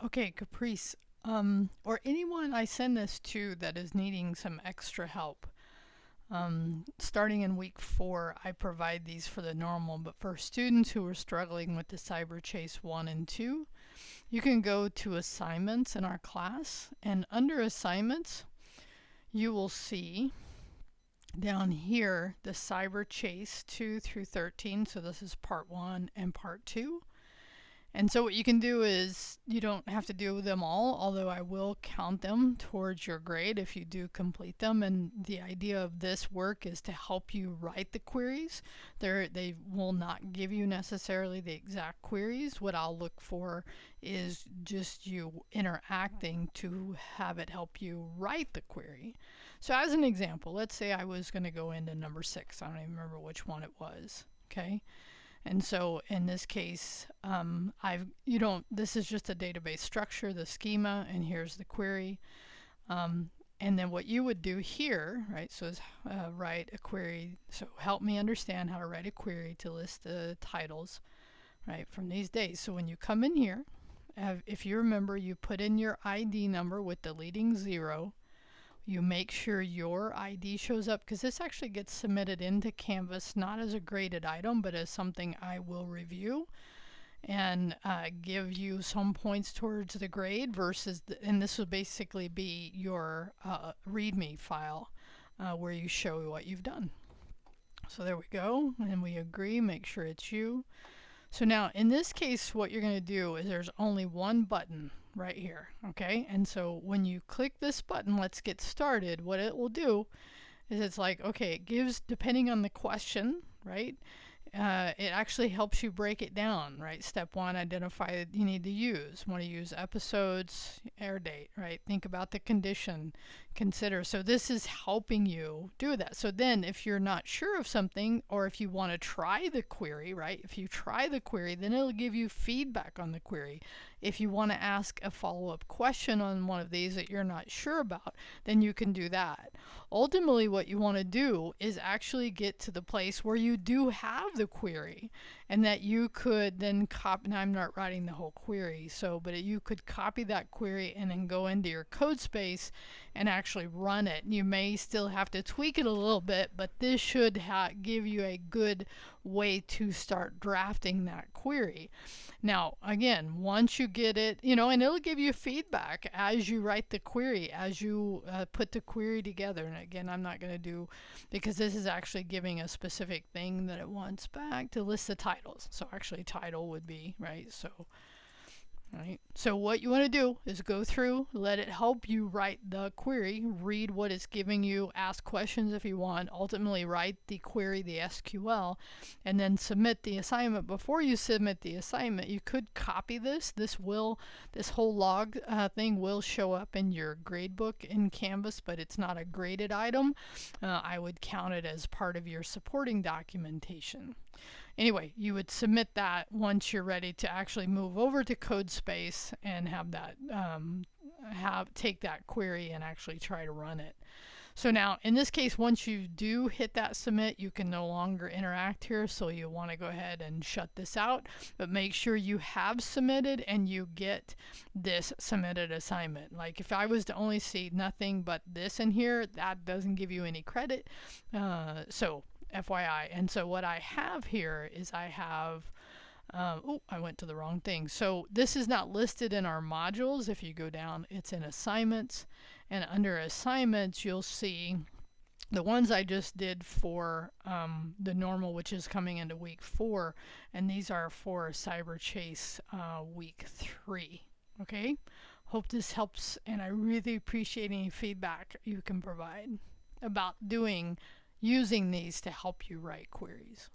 Okay, Caprice, or anyone I send this to that is needing some extra help. Starting in week 4, I provide these for the normal, but for students who are struggling with the Cyberchase 1 and 2, you can go to assignments in our class, and under assignments, you will see down here the Cyberchase 2 through 13. So this is part 1 and part 2. And so what you can do is, you don't have to do them all, although I will count them towards your grade if you do complete them. And the idea of this work is to help you write the queries. They will not give you necessarily the exact queries. What I'll look for is just you interacting to have it help you write the query. So as an example, let's say I was going to go into number 6. I don't even remember which one it was. Okay. And so in this case, this is just a database structure, the schema, and here's the query. And then what you would do here, right, so is write a query. So help me understand how to write a query to list the titles, right, from these days. So when you come in here, if you remember, you put in your ID number with the leading 0. You make sure your ID shows up, because this actually gets submitted into Canvas not as a graded item, but as something I will review and give you some points towards the grade versus, and this will basically be your README file where you show what you've done. So there we go, and we agree, make sure it's you. So now in this case, what you're going to do is there's only one button right here, okay? And so when you click this button, let's get started, what it will do is it's like, okay, it gives, depending on the question, right? It actually helps you break it down, right? Step 1, identify that you need to use. Want to use episodes, air date, right? Think about the condition, consider. So this is helping you do that. So then if you're not sure of something, or if you want to try the query, right? If you try the query, then it'll give you feedback on the query. If you want to ask a follow-up question on one of these that you're not sure about, then you can do that. Ultimately, what you want to do is actually get to the place where you do have the query, and that you could then copy. Now I'm not writing the whole query, but you could copy that query and then go into your code space and actually run it. You may still have to tweak it a little bit, but this should give you a good way to start drafting that query. Now again, once you get it, and it'll give you feedback as you write the query, as you put the query together. And again, I'm not going to do, because this is actually giving a specific thing that it wants back, to list the titles. So actually title would be, right? So what you want to do is go through, let it help you write the query, read what it's giving you, ask questions if you want, ultimately write the query, the SQL, and then submit the assignment. Before you submit the assignment, you could copy this. This whole log thing will show up in your gradebook in Canvas, but it's not a graded item. I would count it as part of your supporting documentation. Anyway, you would submit that once you're ready to actually move over to CodeSpace and have that take that query and actually try to run it. So now in this case, once you do hit that submit, you can no longer interact here, so you want to go ahead and shut this out, but make sure you have submitted and you get this submitted assignment. Like if I was to only see nothing but this in here, that doesn't give you any credit. So FYI. And so what I have here is I have, I went to the wrong thing. So this is not listed in our modules. If you go down, it's in assignments, and under assignments, you'll see the ones I just did for the normal, which is coming into week 4, and these are for Cyberchase week 3. Okay, hope this helps, and I really appreciate any feedback you can provide about using these to help you write queries.